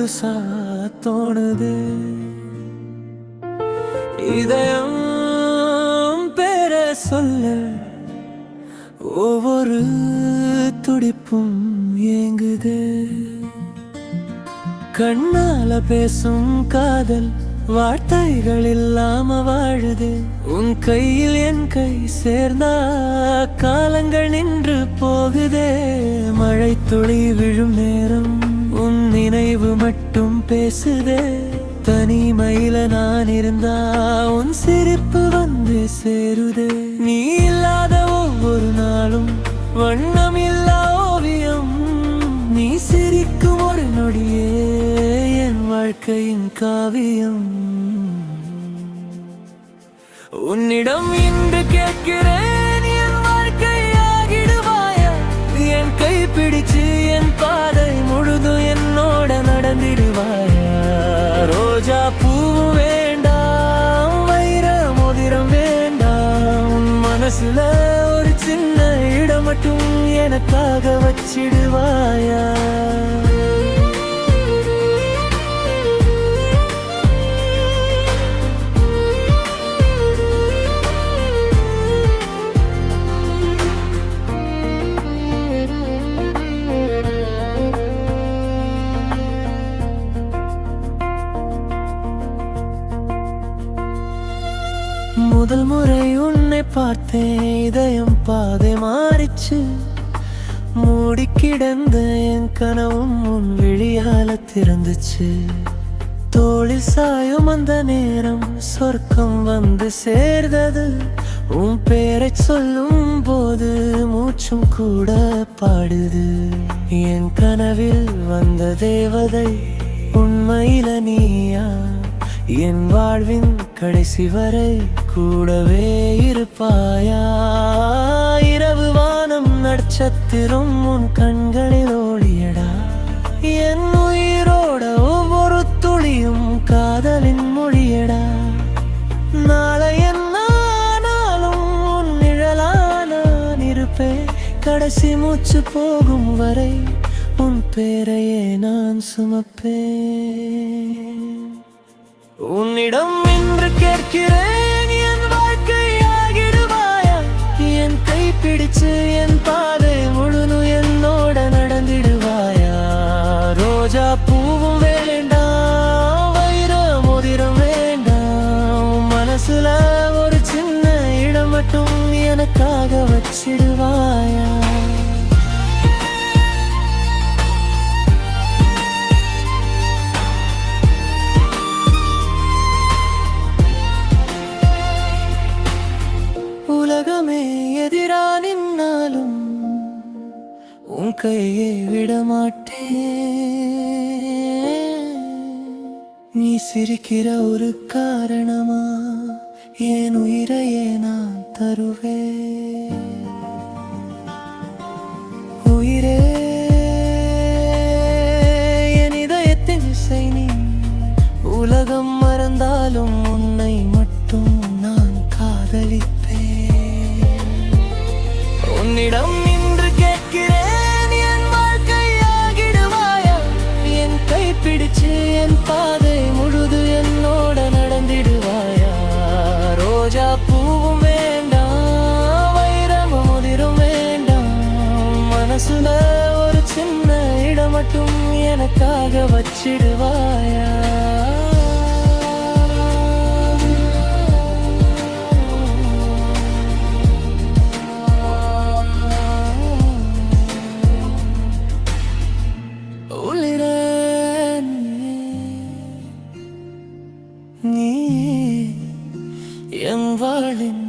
புதுசா தோணுது. இதயம் பேர சொல்ல ஒவ்வொரு துடிப்பும் ஏங்குது. கண்ணால பேசும் காதல் வார்த்தைகள் இல்லாம வாழுது. உன் கையில் என் கை சேர்ந்தா காலங்கள் நின்று போகுதே. மழை துளி விழும் நேரம் உன் நினைவு மட்டும் பேசுதே. தனிமையில நான் இருந்தா உன் சிரிப்பு வந்து சேருதே. நீ இல்லாத ஒவ்வொரு நாளும் வண்ணம் இல்லா ஓவியம். நீ சிரிக்கும் ஒரு நொடியே என் வாழ்க்கையின் காவியம். உன்னிடம் இன்று கேட்கிறேன், என் வாழ்க்கையாகிடுவாயா? என் கை பிடிச்சு என் பாதை முழுதும் என்னோட நடந்திடுவாயா? ரோஜா பூ வேண்டாம், வைர மோதிரம் வேண்டாம். உன் மனசுல ஒரு சின்ன இடம் மட்டும் எனக்காக வச்சிடுவாயா? முதல் முறை உன்னை பார்த்தேன், இதயம் பாதை மாறிச்சு. மூடி கிடந்த என் கனவும் உன் விழியால திறந்துச்சு. தோளில் சாயும் அந்த நேரம் சொர்க்கம் வந்து சேர்ந்தது. உன் பேரை சொல்லும் போது மூச்சும் கூட பாடுது. என் கனவில் வந்த தேவதை உண்மையில நீயா? என் வாழ்வின் கடைசி வரை கூடவே இருப்பாயா? இரவு வானம் நட்சத்திரம் உன் கண்களில் ஒளியடா. என் உயிரோட ஒவ்வொரு துளியும் காதலின் மொழியடா. நாளை என்னாலும் உன் நிழலா நான் இருப்பேன். கடைசி மூச்சு போகும் வரை உன் பேரையே நான் சுமப்பேன். உன்னிடம் இன்று கேட்கிறேன், என் வாழ்க்கையாகிடுவாயா? என் கை பிடிச்சு என் பாதை முழுதும் என்னோட நடந்திடுவாயா? ரோஜா பூவும் வேண்டாம், வைர மோதிரம் வேண்டாம். மனசுல ஒரு சின்ன இடம் மட்டும் எனக்காக வச்சிடுவாயா? உலகமே எதிரா நின்னாலும் உன் கையை விடமாட்டேன். நீ சிரிக்கிற ஒரு காரணமா என் உயிரையே நான் தருவேன். உயிரே என் இதயத்தின் இசை நீ. உலகம் மறந்தாலும் உன்னை மட்டும் நான் காதலிப்பேன். உன்னிடம் இன்று கேட்கிறேன், என் வாழ்க்கையாகிடுவாயா? என் கை பிடிச்சு என் பாதை முழுது என்னோட நடந்திடுவாயா? ரோஜா பூவும் வேண்டாம், வைரம் மோதிரம் வேண்டாம். மனசுல ஒரு சின்ன இடம் மட்டும் எனக்காக வச்சிடுவாயா? நீ என் வாழின்